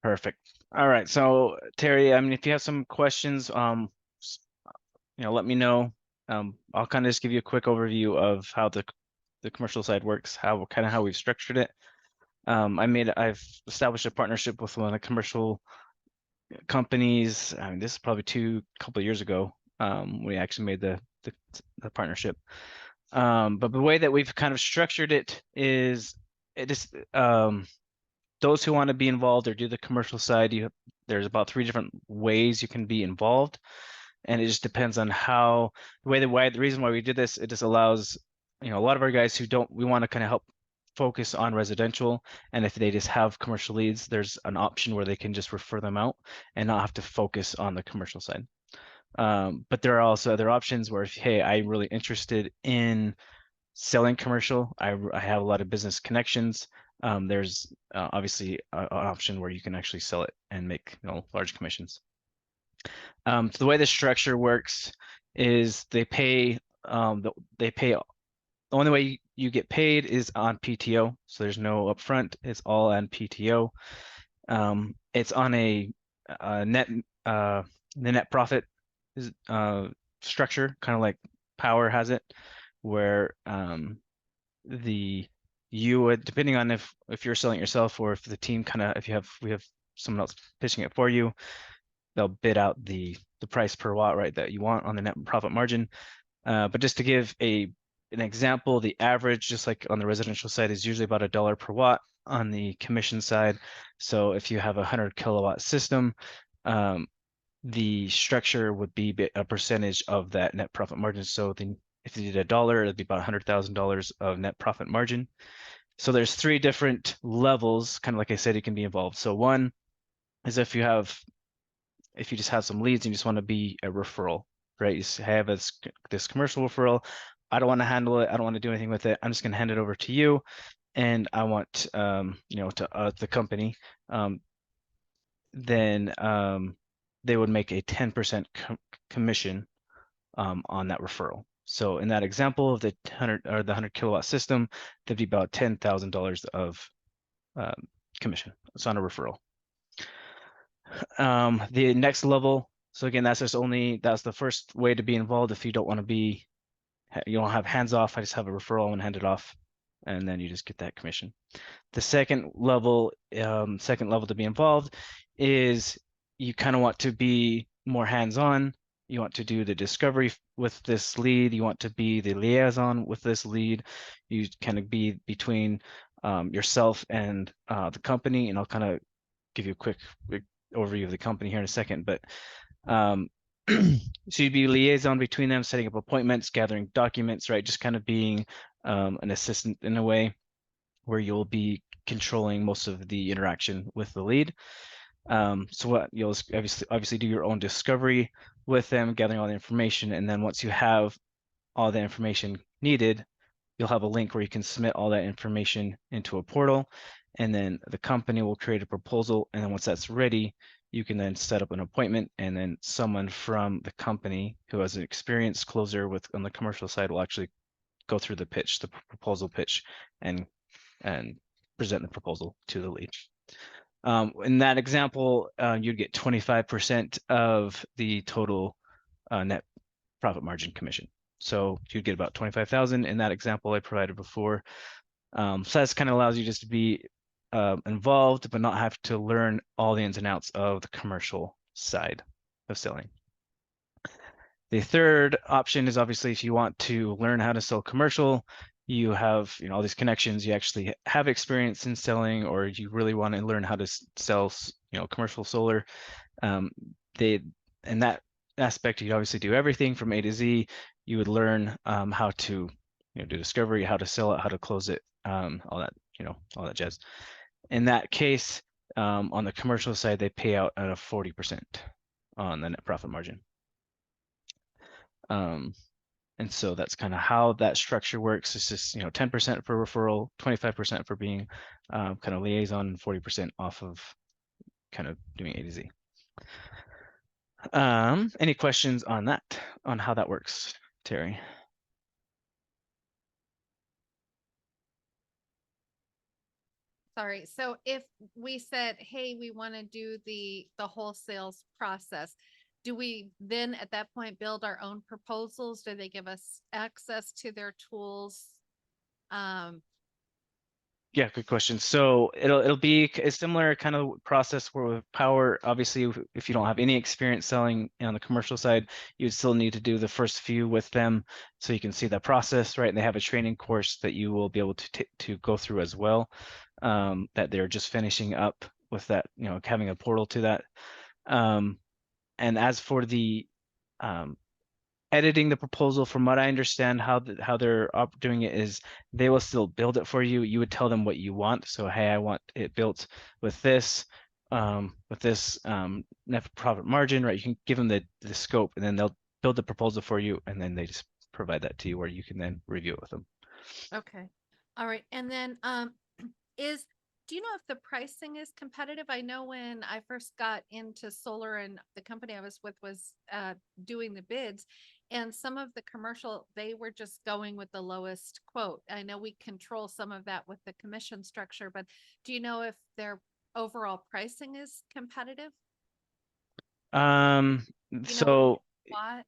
Perfect. All right. So Terry, I mean, if you have some questions, let me know. I'll kind of just give you a quick overview of how the commercial side works, how we've structured it. I've established a partnership with one of the commercial companies. I mean, this is probably couple of years ago. We actually made the partnership. But the way that we've kind of structured it is it is those who want to be involved or do the commercial side, there's about 3 different ways you can be involved, and it just depends on the reason why we did this. It just allows a lot of our guys we want to kind of help focus on residential, and if they just have commercial leads, there's an option where they can just refer them out and not have to focus on the commercial side. But there are also other options where, hey, I'm really interested in selling commercial. I have a lot of business connections. There's obviously an option where you can actually sell it and make large commissions. So the way the structure works is they pay the only way you get paid is on PTO. So there's no upfront. It's all on PTO. It's on a the net profit is structure, kind of like Powur has it, where you would, depending on if you're selling it yourself or if the team we have someone else pitching it for you, they'll bid out the price per watt, right, that you want on the net profit margin. But just to give an example, the average, just like on the residential side, is usually about $1 per watt on the commission side. So if you have a 100 kilowatt system, the structure would be a percentage of that net profit margin. So if you did $1, it'd be about $100,000 of net profit margin. So there's 3 different levels, kind of like I said, you can be involved. So one is if you just have some leads and you just want to be a referral, right? You have this commercial referral. I don't want to handle it. I don't want to do anything with it. I'm just going to hand it over to you, and I want to the company. Then they would make a 10% commission on that referral. So in that example of the 100 kilowatt system, there'd be about $10,000 of commission. It's on a referral. The next level. So again, that's the first way to be involved. If you don't want to you don't have hands off, I just have a referral and hand it off, and then you just get that commission. The second level to be involved is you kind of want to be more hands-on. You want to do the discovery with this lead. You want to be the liaison with this lead. You kind of be between yourself and the company, and I'll kind of give you a quick overview of the company here in a second. But so you'd be liaison between them, setting up appointments, gathering documents, right? Just kind of being an assistant in a way, where you'll be controlling most of the interaction with the lead. So what you'll obviously do your own discovery with them, gathering all the information, and then once you have all the information needed, you'll have a link where you can submit all that information into a portal, and then the company will create a proposal, and then once that's ready, you can then set up an appointment, and then someone from the company who has an experienced closer on the commercial side will actually go through the proposal pitch, and present the proposal to the lead. In that example, you'd get 25% of the total net profit margin commission. So you'd get about 25,000 in that example I provided before. So that kind of allows you just to be involved, but not have to learn all the ins and outs of the commercial side of selling. The third option is obviously if you want to learn how to sell commercial, you have all these connections, you actually have experience in selling, or you really want to learn how to sell commercial solar. In that aspect, you'd obviously do everything from A to Z. You would learn how to do discovery, how to sell it, how to close it, all that jazz. In that case, on the commercial side, they pay out at a 40% on the net profit margin. And so that's kind of how that structure works. It's just 10% for referral, 25% for being kind of liaison, 40% off of kind of doing A to Z. Any questions on that, on how that works, Terry? Sorry. So if we said, hey, we want to do the whole sales process, do we then at that point build our own proposals? Do they give us access to their tools? Um, Yeah, good question. So it'll be a similar kind of process where with Powur, obviously, if you don't have any experience selling on the commercial side, you would still need to do the first few with them so you can see that process, right? And they have a training course that you will be able to go through as well, that they're just finishing up with that, having a portal to that. And as for the um, editing the proposal, from what I understand, how they're doing it is they will still build it for you. You would tell them what you want. So, hey, I want it built with this net profit margin, right? You can give them the scope, and then they'll build the proposal for you, and then they just provide that to you, where you can then review it with them. okay. All right. And then is do you know if the pricing is competitive? I know when I first got into solar and the company I was with was doing the bids, and some of the commercial, they were just going with the lowest quote. I know we control some of that with the commission structure, but do you know if their overall pricing is competitive? Um, You know, what so watt?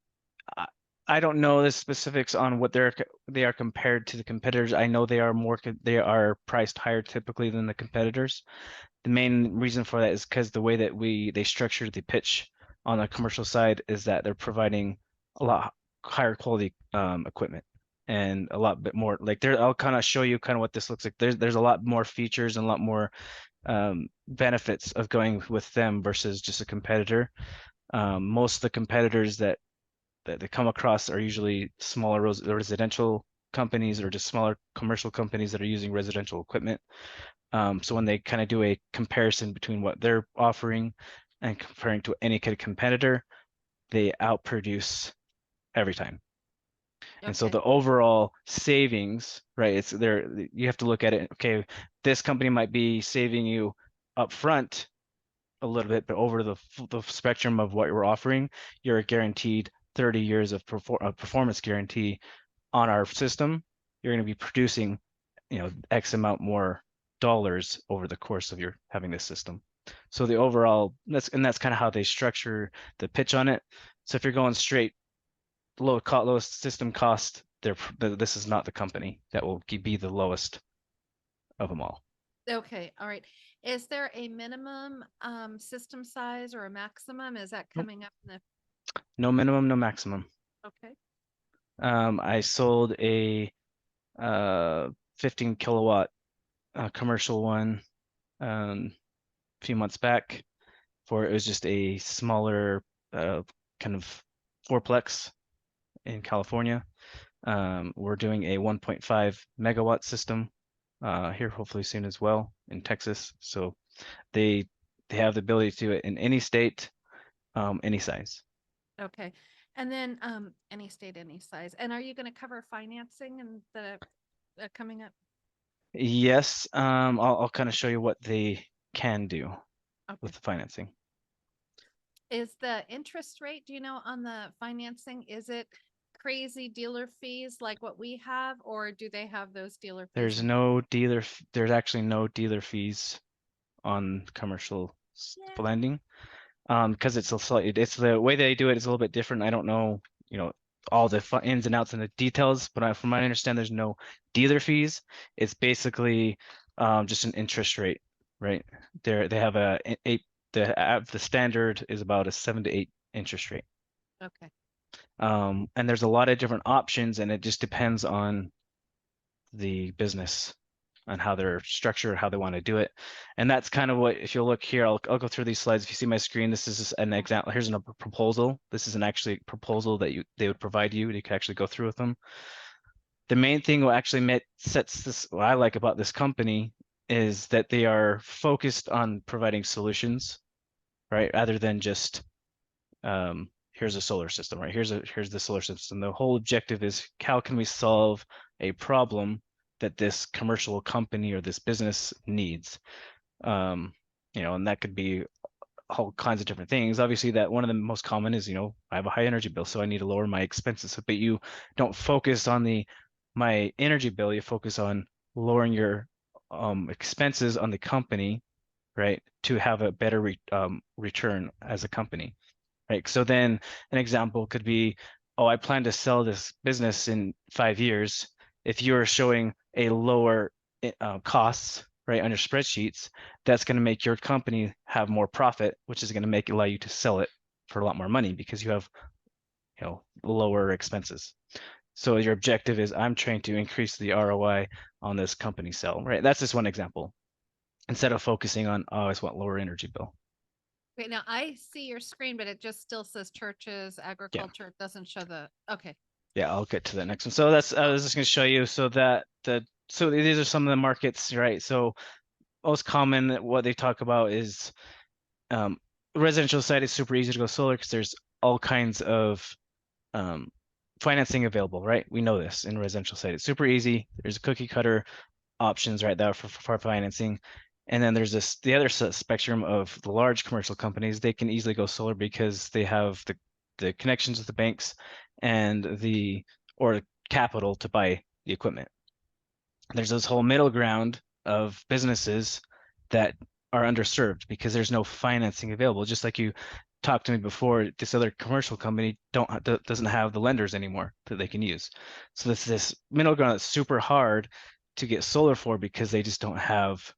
I I don't know the specifics on what they are compared to the competitors. I know they are priced higher typically than the competitors. The main reason for that is because the way that they structured the pitch on the commercial side is that they're providing a lot higher quality equipment and a lot bit more like there. I'll kind of show you kind of what this looks like. There's a lot more features and a lot more benefits of going with them versus just a competitor. Most of the competitors that they come across are usually smaller residential companies or just smaller commercial companies that are using residential equipment. So when they kind of do a comparison between what they're offering and comparing to any kind of competitor, they outproduce every time. And so Okay. the overall savings, right? It's there. You have to look at it. Okay, this company might be saving you upfront a little bit, but over the spectrum of what you're offering, you're guaranteed 30 years of performance guarantee on our system. You're going to be producing, X amount more dollars over the course of your having this system. So the overall, that's kind of how they structure the pitch on it. So if you're going straight lowest system cost, this is not the company that will be the lowest of them all. Okay, all right. Is there a minimum system size or a maximum? Is that Nope. coming up in the No minimum, no maximum. okay? I sold a 15 kilowatt commercial one a few months back for it was just a smaller kind of fourplex in California. We're doing a 1.5 megawatt system here hopefully soon as well in Texas. So they they have the ability to do it in any state, any size. Okay. And then any state, any size. And are you going to cover financing and the coming up? Yes, I'll kind of show you what they can do with Okay. the financing. Is the interest rate, do you know, on the financing, is it crazy dealer fees like what we have, or do they have those dealer fees in? There's actually no dealer fees on commercial Yeah. lending. Because it's the way they do it is a little bit different. I don't know, all the ins and outs and the details, but from what I understand, there's no dealer fees. It's basically just an interest rate, right? They have a eight. The standard is about a 7 to 8 interest rate. Okay. And there's a lot of different options, and it just depends on the business on how they're structured, how they want to do it. And that's kind of what, if you'll look here, I'll go through these slides. If you see my screen, this is just an example. Here's a proposal. This is an actually proposal that they would provide you. You can actually go through with them. The main thing what actually sets this, what I like about this company is that they are focused on providing solutions, right? Rather than just here's a solar system, right? Here's the solar system. The whole objective is how can we solve a problem that this commercial company or this business needs. Um, and that could be all kinds of different things. Obviously, that one of the most common is, I have a high energy bill, so I need to lower my expenses. But you don't focus on my energy bill. You focus on lowering your expenses on the company, right, to have a better return as a company, right? So then an example could be, oh, I plan to sell this business in 5 years. If you're showing a lower costs, right, on your spreadsheets, that's going to make your company have more profit, which is going to make allow you to sell it for a lot more money because you have, lower expenses. So your objective is I'm trying to increase the ROI on this company sell, right? That's just one example. Instead of focusing on, oh, I just want lower energy bill. Okay, now I see your screen, but it just still says churches, Yeah. agriculture. It doesn't show the, okay. Yeah, I'll get to the next one. So that's I was just going to show you so that so these are some of the markets, right? So most common what they talk about is um, residential side is super easy to go solar because there's all kinds of um, financing available, right? We know this in residential side. It's super easy. There's cookie cutter options right there for financing. And then there's the other spectrum of the large commercial companies. They can easily go solar because they have the connections with the banks and the or capital to buy the equipment. There's this whole middle ground of businesses that are underserved because there's no financing available. Just like you talked to me before, this other commercial company doesn't have the lenders anymore that they can use. So this middle ground that's super hard to get solar for because they just don't have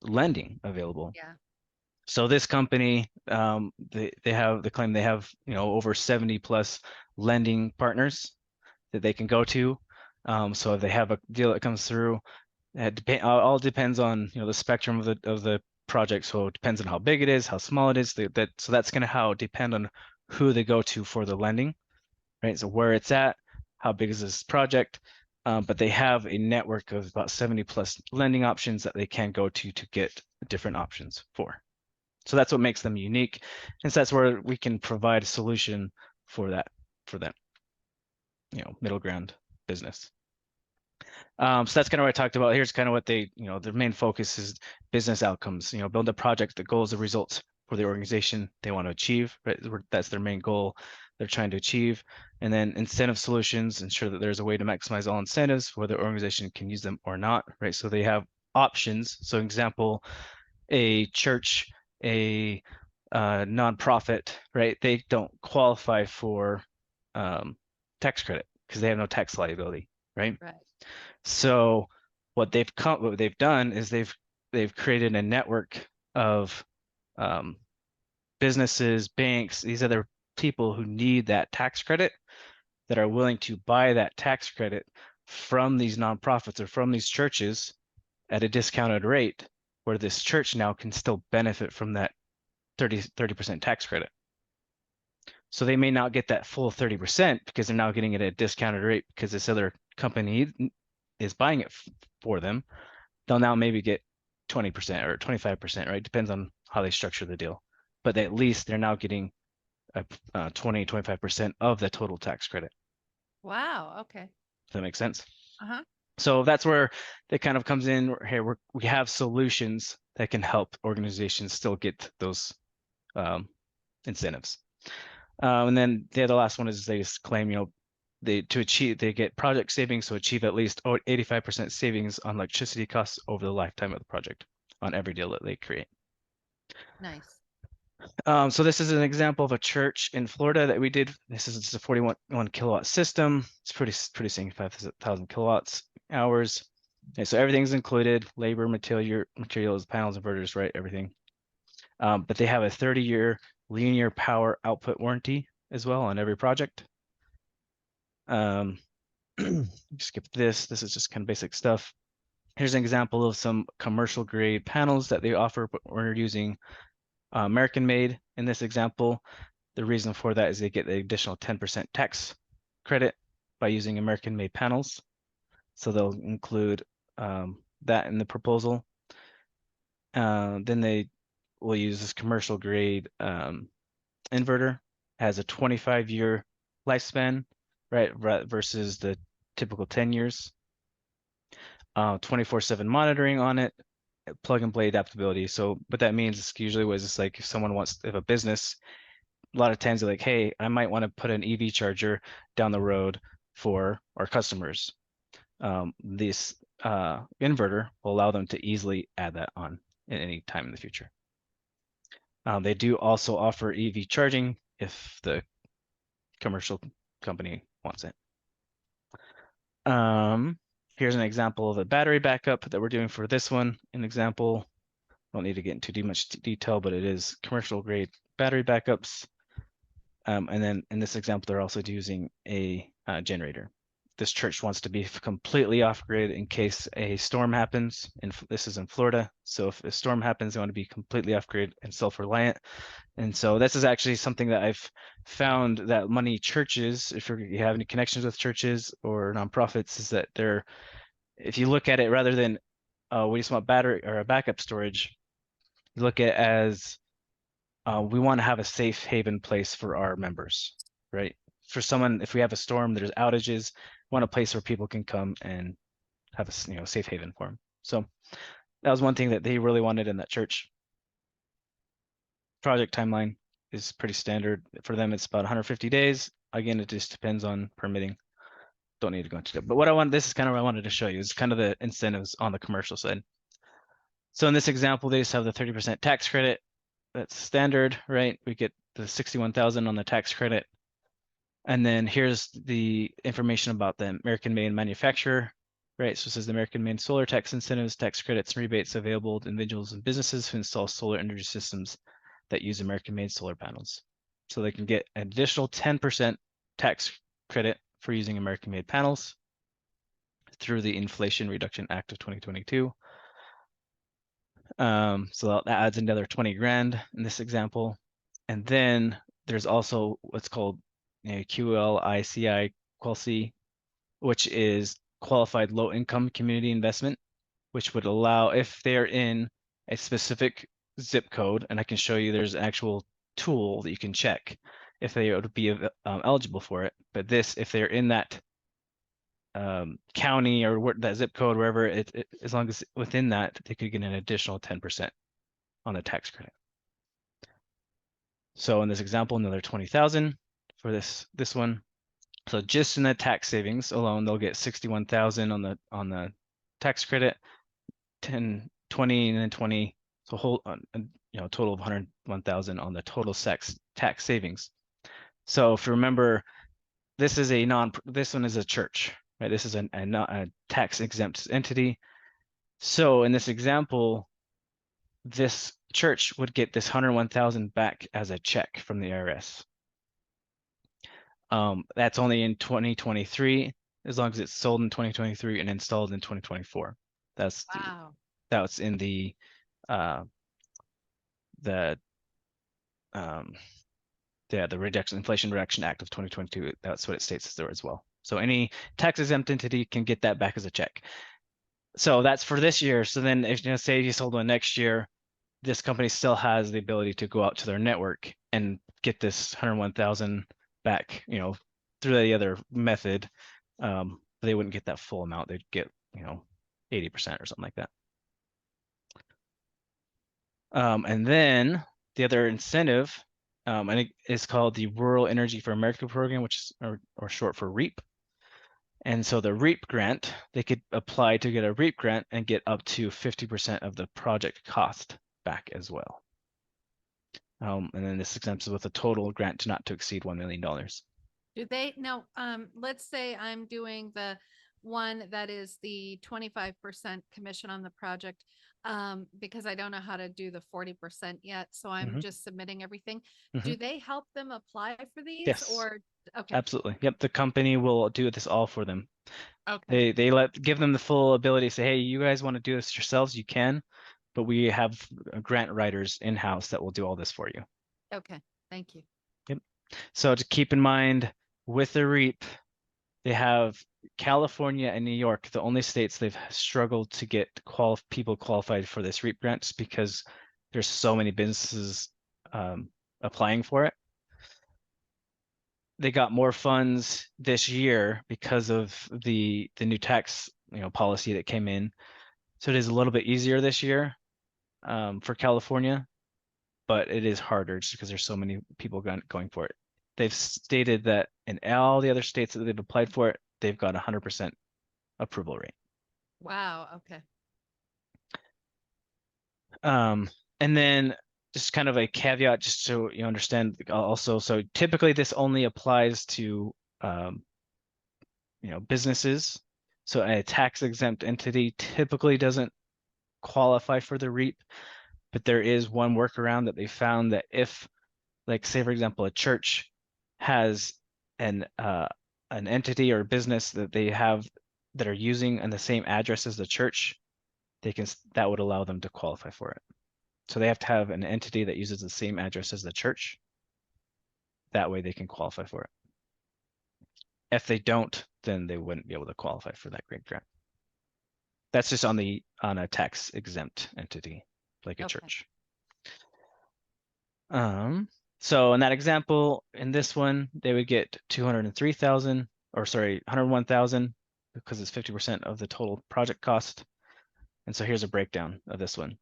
lending available. Yeah. So this company, they claim they have over 70 plus lending partners that they can go to. So if they have a deal that comes through, all depends on the spectrum of the project. So it depends on how big it is, how small it is. So that's going to how depend on who they go to for the lending, right? So where it's at, how big is this project? But they have a network of about 70 plus lending options that they can go to get different options for. So that's what makes them unique, and so that's where we can provide a solution for that middle ground business. So that's kind of what I talked about. Here's kind of what their main focus is business outcomes, build a project that goals the results for the organization they want to achieve, right? That's their main goal they're trying to achieve. And then incentive solutions, ensure that there's a way to maximize all incentives, whether the organization can use them or not, right? So they have options. So example, a church, a nonprofit, right? They don't qualify for tax credit because they have no tax liability, right? Right. So what they've done is they've created a network of um, businesses, banks, these other people who need that tax credit that are willing to buy that tax credit from these nonprofits or from these churches at a discounted rate, where this church now can still benefit from that 30% tax credit. So they may not get that full 30% because they're now getting it at a discounted rate because this other company is buying it for them. They'll now maybe get 20% or 25%, right? Depends on how they structure the deal. But at least they're now getting 20, 25% of the total tax credit. Wow. Okay. Does that make sense? Uh-huh. So that's where it kind of comes in. Here we have solutions that can help organizations still get those um, incentives. And then the last one is they just claim, they get project savings, so achieve at least 85% savings on electricity costs over the lifetime of the project on every deal that they create. Nice. So this is an example of a church in Florida that we did. This is just a 41 kilowatt system. It's producing 5,000 kilowatts hours. Okay, so everything's included: labor, materials, panels, inverters, right? Everything. But they have a 30-year linear power output warranty as well on every project. Skip this. This is just kind of basic stuff. Here's an example of some commercial grade panels that they offer, but we're using American made in this example. The reason for that is they get the additional 10% tax credit by using American made panels. So they'll include that in the proposal. Then they will use this commercial grade inverter. Has a 25-year lifespan, right, versus the typical 10 years. 24/7 monitoring on it, plug and play adaptability. So what that means is usually was just like if a business, a lot of times they're like, hey, I might want to put an EV charger down the road for our customers. This inverter will allow them to easily add that on at any time in the future. They do also offer EV charging if the commercial company wants it. Here's an example of a battery backup that we're doing for this one. An example, don't need to get into too much detail, but it is commercial grade battery backups. And then in this example, they're also using a generator. This church wants to be completely off grid in case a storm happens. And this is in Florida. So if a storm happens, they want to be completely off grid and self-reliant. And so this is actually something that I've found that many churches, if you have any connections with churches or nonprofits, is that they're, if you look at it rather than we just want battery or a backup storage, you look at it as we want to have a safe haven place for our members, right? For someone, if we have a storm, there's outages, we want a place where people can come and have a safe haven for them. So that was one thing that they really wanted in that church. Project timeline is pretty standard for them. It's about 150 days. Again, it just depends on permitting. Don't need to go into it. But this is kind of what I wanted to show you is kind of the incentives on the commercial side. So in this example, they just have the 30% tax credit. That's standard, right? We get the 61,000 on the tax credit. And then here's the information about the American-made manufacturer, right? So it says the American-made solar tax incentives, tax credits, and rebates available to individuals and businesses who install solar energy systems that use American-made solar panels. So they can get an additional 10% tax credit for using American-made panels through the Inflation Reduction Act of 2022. So that adds another 20 grand in this example. And then there's also what's called QLICI, QLC, which is qualified low income community investment, which would allow if they're in a specific zip code, and I can show you there's an actual tool that you can check if they would be eligible for it. But this, if they're in that county or that zip code, wherever as long as within that, they could get an additional 10% on the tax credit. So in this example, another 20,000 for this one. So just in the tax savings alone, they'll get 61,000 on the tax credit, 10, 20, and then 20. So whole total of 101,000 on the total tax savings. So if you remember, this one is a church, right? This is a tax exempt entity. So in this example, this church would get this 101,000 back as a check from the IRS. That's only in 2023, as long as it's sold in 2023 and installed in 2024. That's Wow. That's in the Inflation Reduction Act of 2022. That's what it states there as well. So any tax exempt entity can get that back as a check. So that's for this year. So then if say you sold one next year, this company still has the ability to go out to their network and get this 101,000 back, through the other method. They wouldn't get that full amount. They'd get, 80% or something like that. And then the other incentive, and it is called the Rural Energy for America program, which is or short for REAP. And so the REAP grant, they could apply to get a REAP grant and get up to 50% of the project cost back as well. And then this exempts with a total grant not to exceed $1 million. Do they now, let's say I'm doing the one that is the 25% commission on the project, because I don't know how to do the 40% yet. So I'm just submitting everything. Do they help them apply for these Yes, or? Okay. absolutely. Yep. The company will do this all for them. Okay. They give them the full ability to say, hey, you guys want to do this yourselves, you can, but we have grant writers in-house that will do all this for you. Okay. Thank you. Yep. So to keep in mind with the REAP, they have California and New York, the only states they've struggled to get people qualified for this REAP grants because there's so many businesses applying for it. They got more funds this year because of the new tax policy that came in. So it is a little bit easier this year for California, but it is harder just because there's so many people going for it. They've stated that in all the other states that they've applied for it, they've got 100% approval rate. Wow. Okay. And then just kind of a caveat, just so you understand also. So typically this only applies to um, businesses. So a tax exempt entity typically doesn't qualify for the REAP, but there is one workaround that they found that if, like, say for example, a church has an entity or business that they have that are using on the same address as the church, that would allow them to qualify for it. So they have to have an entity that uses the same address as the church. That way they can qualify for it. If they don't, then they wouldn't be able to qualify for that grant grant. That's just on a tax exempt entity, like a Okay. church. So in that example, in this one, they would get 203,000, or sorry, 101,000, because it's 50% of the total project cost. And so here's a breakdown of this one.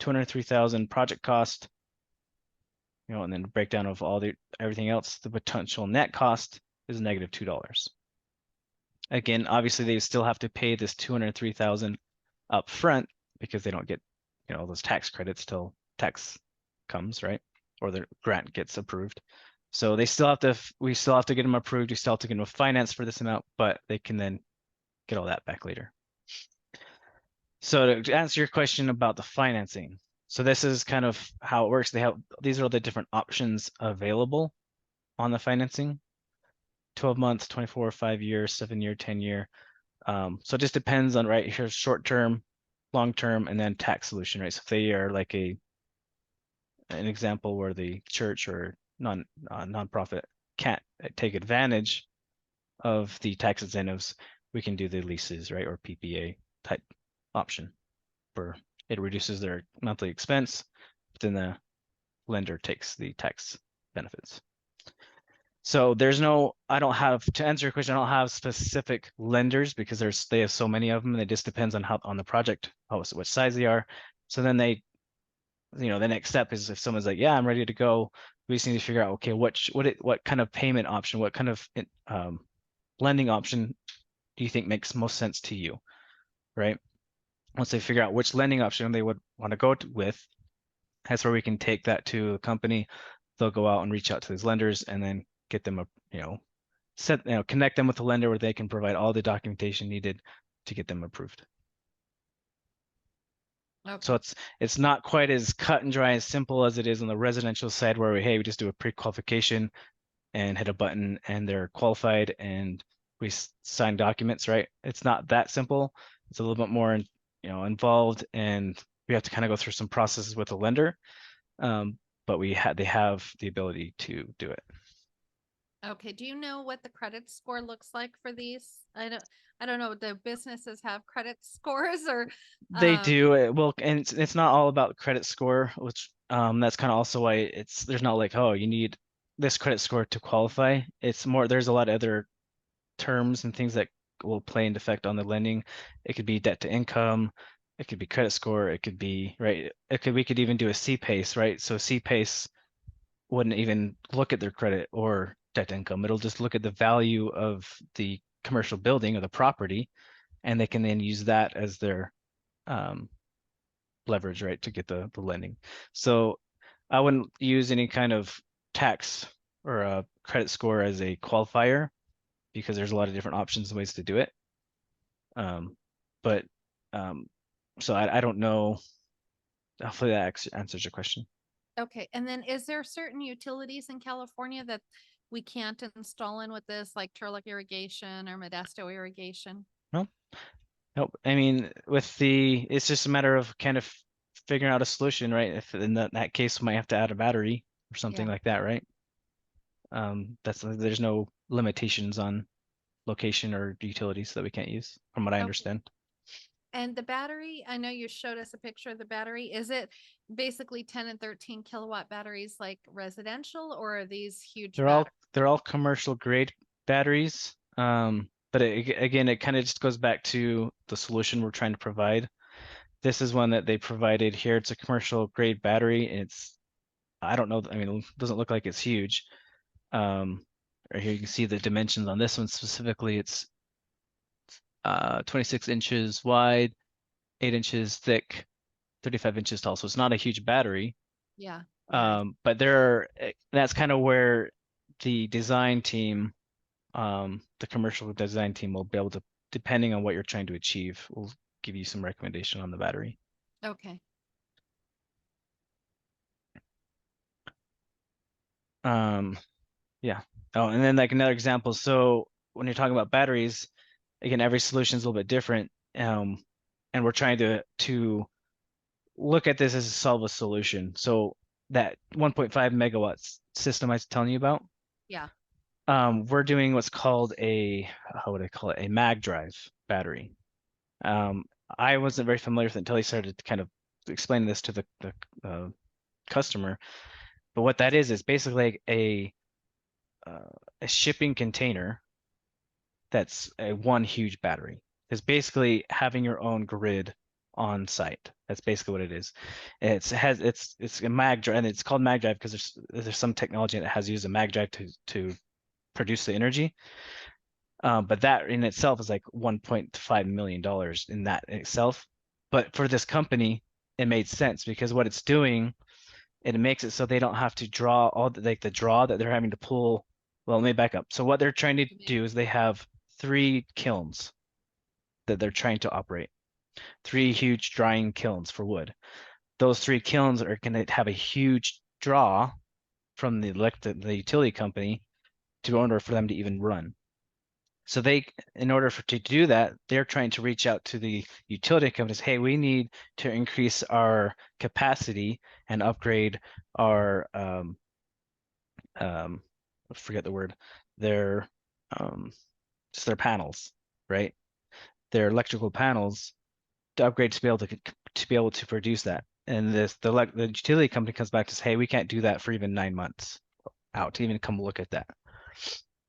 203,000 project cost, and then breakdown of everything else. The potential net cost is negative $2. Again, obviously they still have to pay this 203,000 up front because they don't get, those tax credits till tax comes, right? Or the grant gets approved. So we still have to get them approved. We still have to get them financed for this amount, but they can then get all that back later. So to answer your question about the financing, so this is kind of how it works. These are all the different options available on the financing: 12 months, 24, 5 year, 7 year, 10 year. So it just depends on, right, here's short term, long term, and then tax solution, right? So if they are like an example where the church or nonprofit can't take advantage of the tax incentives, we can do the leases, right, or PPA type option, where it reduces their monthly expense, but then the lender takes the tax benefits. So I don't have, to answer your question, I don't have specific lenders because they have so many of them, and it just depends on the project, what size they are. So then the next step is if someone's like, yeah, I'm ready to go, we just need to figure out, okay, what kind of payment option, what kind of lending option do you think makes most sense to you, right? Once they figure out which lending option they would want to go with, that's where we can take that to the company. They'll go out and reach out to these lenders and then get them connect them with the lender where they can provide all the documentation needed to get them approved. So Okay. it's not quite as cut and dry, as simple as it is on the residential side, where we just do a pre-qualification and hit a button and they're qualified and we sign documents, right? It's not that simple. It's a little bit more involved, and we have to kind of go through some processes with the lender. But they have the ability to do it. Okay. Do you know what the credit score looks like for these? I don't know. Do businesses have credit scores or They um do it well, and it's not all about credit score, which that's kind of also why there's not like, oh, you need this credit score to qualify. It's more, there's a lot of other terms and things that will play into effect on the lending. It could be debt to income, it could be credit score, it could be, right, we could even do a C-PACE, right? So C-PACE wouldn't even look at their credit or debt to income. It'll just look at the value of the commercial building or the property, and they can then use that as their um, leverage, right, to get the lending. So I wouldn't use any kind of tax or a credit score as a qualifier because there's a lot of different options and ways to do it. But so I don't know. Hopefully that answers your question. okay. And then is there certain utilities in California that we can't install in with this, like Turlock irrigation or Modesto irrigation? No, nope. I mean, it's just a matter of kind of figuring out a solution, right? If in that case, we might have to add a battery or something Yeah. like that, right? There's no limitations on location or utilities that we can't use, from what I Okay. understand. And the battery, I know you showed us a picture of the battery. Is it basically 10 and 13 kilowatt batteries like residential, or are these huge They're all batteries? they're all commercial grade batteries. But again, it kind of just goes back to the solution we're trying to provide. This is one that they provided here. It's a commercial grade battery. I don't know. I mean, it doesn't look like it's huge. Right here you can see the dimensions on this one specifically. It's 26 inches wide, 8 inches thick, 35 inches tall. So it's not a huge battery. Yeah. Yeah. But that's kind of where the design team, the commercial design team will be able to, depending on what you're trying to achieve, will give you some recommendation on the battery. Okay. Um, yeah. Oh, and then like another example. So when you're talking about batteries, again, every solution is a little bit different. And we're trying to look at this as a solve a solution. So that 1.5 megawatts system I was telling you about, Yeah. we're doing what's called how would I call it? A mag drive battery. Um, I wasn't very familiar with it until he started to kind of explain this to the customer. But what that is basically like uh, a shipping container that's a one huge battery. It's basically having your own grid on site. That's basically what it is. It's a mag drive, and it's called mag drive because there's some technology that has used a mag drive to produce the energy. But that in itself is like $1.5 million in that in itself. But for this company, it made sense because what it's doing, it makes it so they don't have to draw all the draw that they're having to pull. Well, let me back up. So what they're trying to do is they have 3 kilns that they're trying to operate, 3 huge drying kilns for wood. Those 3 kilns are going to have a huge draw from the utility company to order for them to even run. So in order to do that, they're trying to reach out to the utility companies. Hey, we need to increase our capacity and upgrade our I forget the word, their um, just their panels, right? Their electrical panels to upgrade to be able to produce that. And the utility company comes back to say, hey, we can't do that for even 9 months out to even come look at that.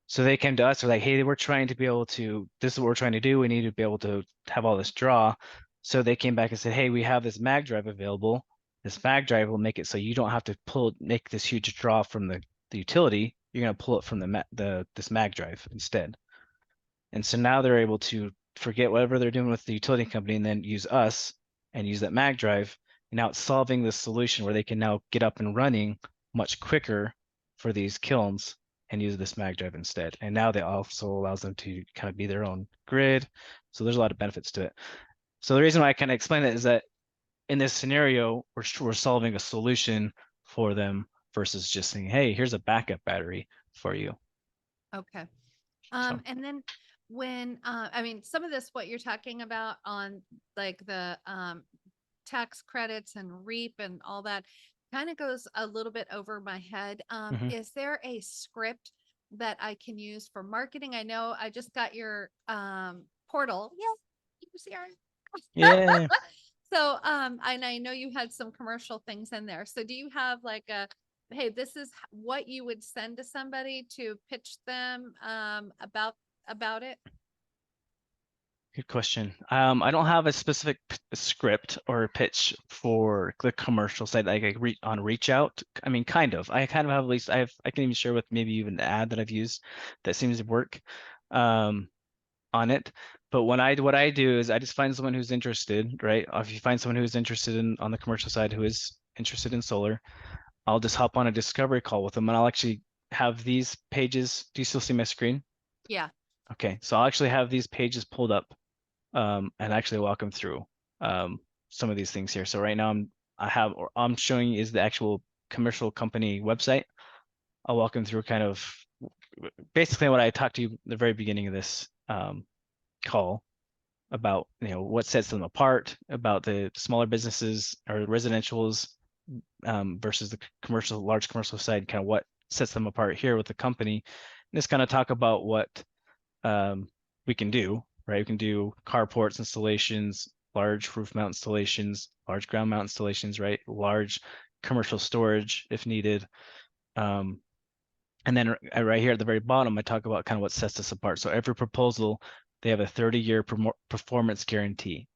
So they came to us, they're like, hey, we're trying to be able to, this is what we're trying to do. We need to be able to have all this draw. So they came back and said, hey, we have this mag drive available. This mag drive will make it so you don't have to make this huge draw from the utility. You're going to pull it from this mag drive instead. And so now they're able to forget whatever they're doing with the utility company and then use us and use that mag drive. And now it's solving this solution where they can now get up and running much quicker for these kilns and use this mag drive instead. And now they also allows them to kind of be their own grid. So there's a lot of benefits to it. So the reason why I kind of explain that is that in this scenario, we're solving a solution for them versus just saying, hey, here's a backup battery for you. Okay. So And then when I mean some of this what you're talking about on like the tax credits and REAP and all that kind of goes a little bit over my head. mhm. Is there a script that I can use for marketing? I know I just got your portal. Yeah, you see our Yeah. so and I know you had some commercial things in there. So do you have like a hey, this is what you would send to somebody to pitch them about it? Good question. I don't have a specific script or pitch for the commercial side. Like I on reach out. I mean, kind of. I kind of have at least I can even share with maybe even the ad that I've used that seems to work on it. But what I do is I just find someone who's interested, right? If you find someone who's interested in on the commercial side who is interested in solar, I'll just hop on a discovery call with them and I'll actually have these pages. Do you still see my screen? Yeah. Okay, so I'll actually have these pages pulled up and actually walk them through some of these things here. So right now I'm showing you is the actual commercial company website. I'll walk them through kind of basically what I talked to you at the very beginning of this call about, what sets them apart, about the smaller businesses or residentials versus the large commercial side, kind of what sets them apart here with the company. And just kind of talk about what um, we can do, right? We can do carports installations, large roof mount installations, large ground mount installations, right? Large commercial storage if needed. And then right here at the very bottom, I talk about kind of what sets us apart. So every proposal, they have a 30-year performance guarantee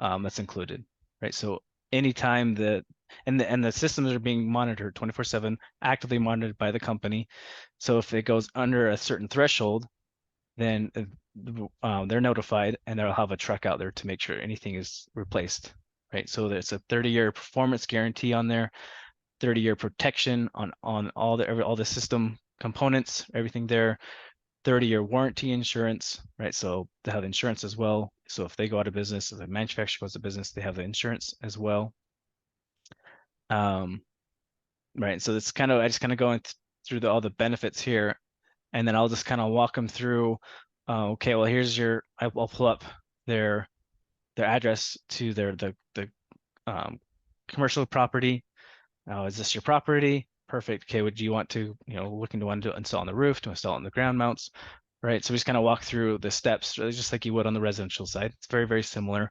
that's included, right? So anytime the systems are being monitored 24/7, actively monitored by the company. So if it goes under a certain threshold, then they're notified and they'll have a truck out there to make sure anything is replaced, right? So there's a 30-year performance guarantee on there, 30-year protection on all the system components, everything there, 30-year warranty insurance, right? So they have insurance as well. So if they go out of business, if the manufacturer goes out of business, they have the insurance as well. Right. So it's kind of I just kind of going through all the benefits here, and then I'll just kind of walk them through. Okay, well here's I'll pull up their address to the commercial property. Is this your property? Perfect. Okay, would you want to, looking to want to install on the roof, to install on the ground mounts, right? So we just kind of walk through the steps, really just like you would on the residential side. It's very, very similar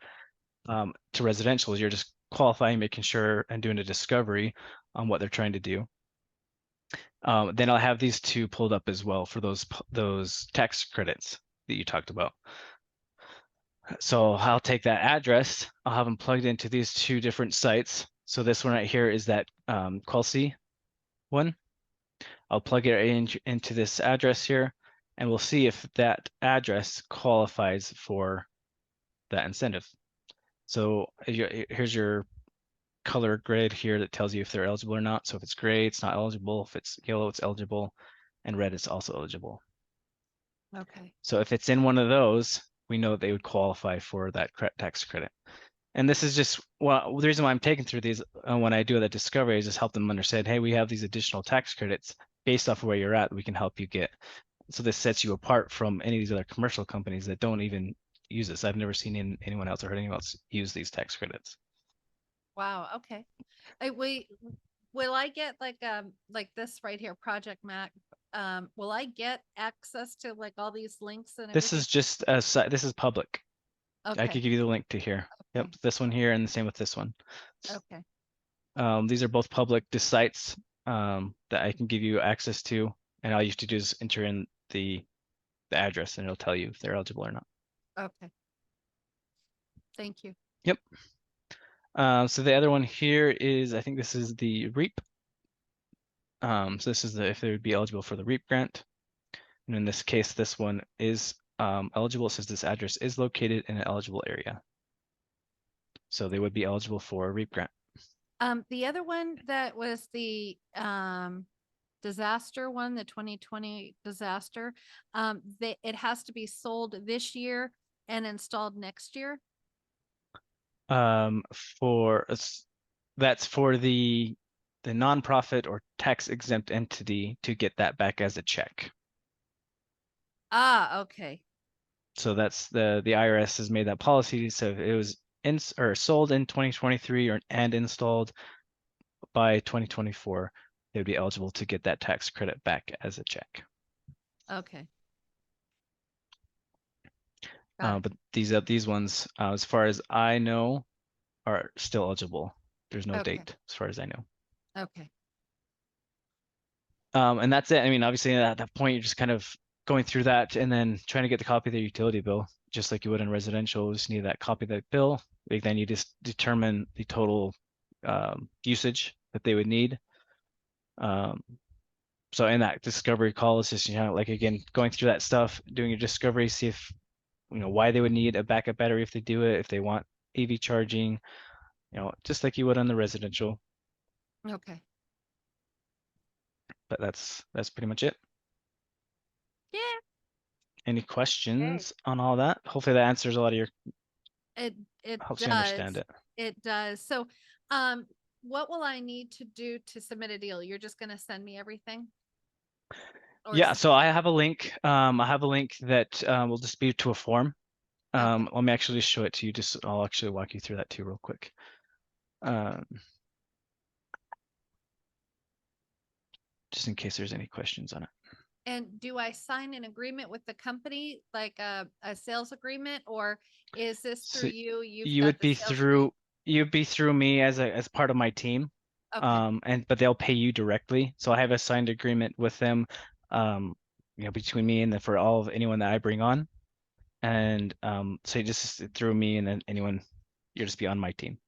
to residential. You're just qualifying, making sure, and doing a discovery on what they're trying to do. Then I'll have these two pulled up as well for those tax credits that you talked about. So I'll take that address, I'll have them plugged into these two different sites. So this one right here is that Qualcy one. I'll plug it into this address here, and we'll see if that address qualifies for that incentive. So here's your color grid here that tells you if they're eligible or not. So if it's gray, it's not eligible. If it's yellow, it's eligible. And red is also eligible. Okay. So if it's in one of those, we know they would qualify for that tax credit. And this is just, well, the reason why I'm taking through these when I do that discovery is just help them understand, hey, we have these additional tax credits based off of where you're at, we can help you get. So this sets you apart from any of these other commercial companies that don't even use this. I've never seen anyone else or heard anyone else use these tax credits. Wow. Okay. Will I get like this right here, Project Mac? Will I get access to like all these links and This everything? is just this is public. I Okay. could give you the link to here. Yep, Okay. this one here and the same with this one. Okay. These are both public sites that I can give you access to, and all you have to do is enter in the address, and it'll tell you if they're eligible or not. Okay. Thank you. Yep. So the other one here is, I think this is the REAP. So this is if they would be eligible for the REAP grant. And in this case, this one is eligible since this address is located in an eligible area. So they would be eligible for a REAP grant. The other one that was the disaster one, the 2020 disaster, it has to be sold this year and installed next year. For that's for the nonprofit or tax exempt entity to get that back as a check. Ah, okay. So that's the IRS has made that policy. So if it was or sold in 2023 and installed by 2024, they would be eligible to get that tax credit back as a check. Okay. Got it. But these ones, as far as I know, are still eligible. There's no Okay. date as far as I know. Okay. And that's it. I mean, obviously at that point, you're just kind of going through that and then trying to get the copy of the utility bill, just like you would in residential. You just need that copy of that bill. Then you just determine the total usage that they would need. So in that discovery call, it's just, like, again, going through that stuff, doing your discovery, see if, why they would need a backup battery if they do it, if they want EV charging, just like you would on the residential. Okay. But that's pretty much it. Yeah. Any Okay. questions on all that? Hopefully that answers a lot of your, It helps you understand does. it. It does. So, what will I need to do to submit a deal? You're just going to send me everything? Or Yeah, so I have a link. I have a link that will just be to a form. okay. Let me actually show it to you. I'll actually walk you through that too real quick. Um, just in case there's any questions on it. And do I sign an agreement with the company, like a sales agreement, or is this through So you? You've you got would the be sales agreement? through me as part of my team. Okay. But they'll pay you directly. So I have a signed agreement with them, between me and for all of anyone that I bring on. And so you just through me and then anyone, you'll just be on my team.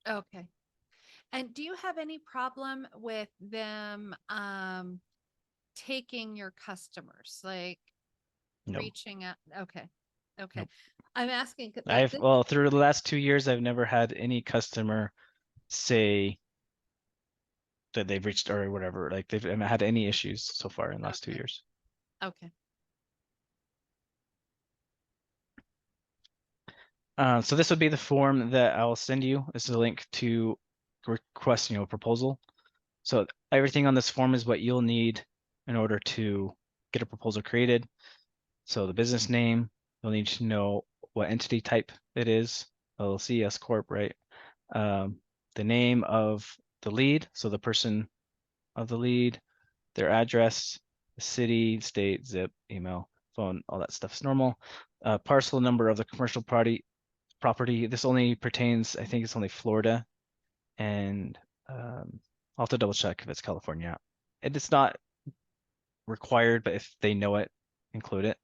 Okay. And do you have any problem with them taking your customers? Like, No, reaching out. Okay. Okay. nope. I'm asking, I've this is, well through the last 2 years, I've never had any customer say that they've reached or whatever. Like they've haven't had any issues so far in the last two okay. years. Okay. So this would be the form that I'll send you. This is a link to request, a proposal. So everything on this form is what you'll need in order to get a proposal created. So the business name, you'll need to know what entity type it is, LLC, S Corp, right? The name of the lead, so the person of the lead, their address, the city, state, zip, email, phone, all that stuff's normal. Parcel number of the commercial property. This only pertains, I think it's only Florida, and I'll have to double check if it's California. And it's not required, but if they know it, include it.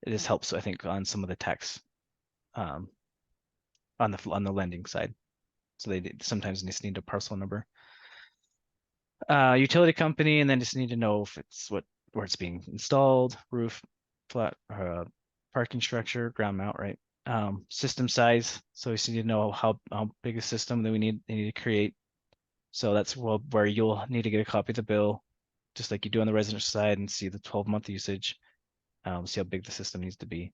It just Okay. helps, I think, on some of the tax um, on the lending side. So they sometimes just need a parcel number. Utility company, and then just need to know if it's where it's being installed, roof, flat, parking structure, ground mount, right? System size. So we just need to know how big a system that they need to create. So that's where you'll need to get a copy of the bill, just like you do on the residential side, and see the 12-month usage. See how big the system needs to be.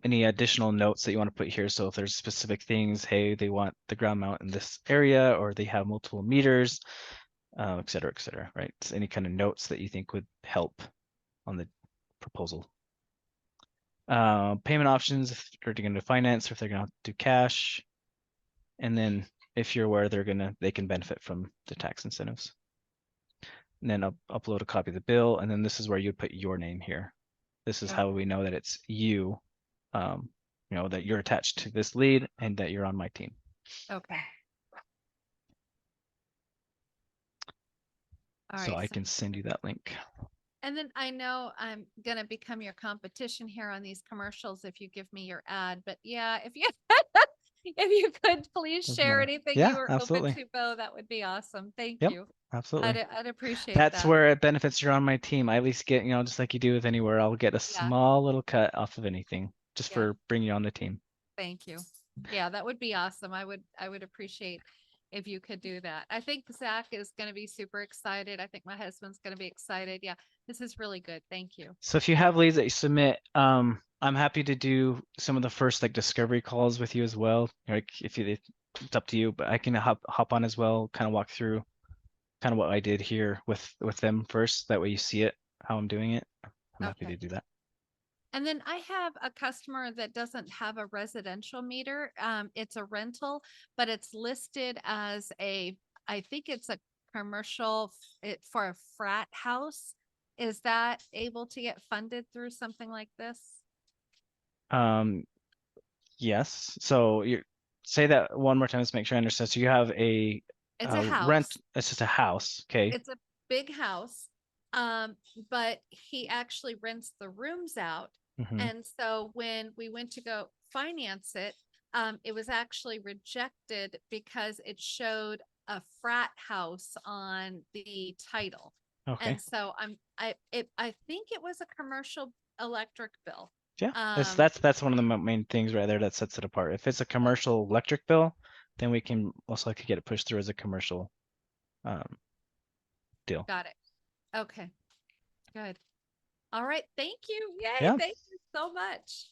Any additional notes that you want to put here? So if there's specific things, hey, they want the ground mount in this area, or they have multiple meters, et cetera, right? So any kind of notes that you think would help on the proposal. Payment options, if they're going to finance or if they're going to do cash. And then if you're aware, they can benefit from the tax incentives. And then upload a copy of the bill. And then this is where you put your name here. This is Okay. how we know that it's you, that you're attached to this lead and that you're on my team. Okay. All So right. I So, can send you that link. and then I know I'm gonna become your competition here on these commercials if you give me your ad. But yeah, if you if you could please Doesn't share matter. anything you Yeah, were open absolutely. to, Bo, that would be awesome. Thank Yep, you. absolutely. I'd appreciate That's that. where it benefits you're on my team. I at least get, just like you do with anywhere, I'll get a Yeah. small little cut off of anything just Yeah. for bringing you on the team. Thank you. Yeah, that would be awesome. I would appreciate if you could do that. I think Zach is going to be super excited. I think my husband's going to be excited. Yeah, this is really good. Thank you. So if you have leads that you submit, I'm happy to do some of the first like discovery calls with you as well. Like it's up to you, but I can hop on as well, kind of walk through kind of what I did here with them first. That way you see it, how I'm doing it. I'm happy Okay. to do that. And then I have a customer that doesn't have a residential meter. It's a rental, but it's listed as I think it's a commercial for a frat house. Is that able to get funded through something like this? Um, yes. So you say that one more time to make sure I understand. So you have a It's a rent. house. It's just a house. Okay. It's a big house. But he actually rents the rooms out. Hmm. And so when we went to go finance it, it was actually rejected because it showed a frat house on the title. Okay. And so I think it was a commercial electric bill. Yeah. That's Um, that's that's one of the main things right there that sets it apart. If it's a commercial electric bill, then we can most likely get it pushed through as a commercial um, deal. got it. Okay, good. All right. Thank you. Yay. Yeah. Thank you so much.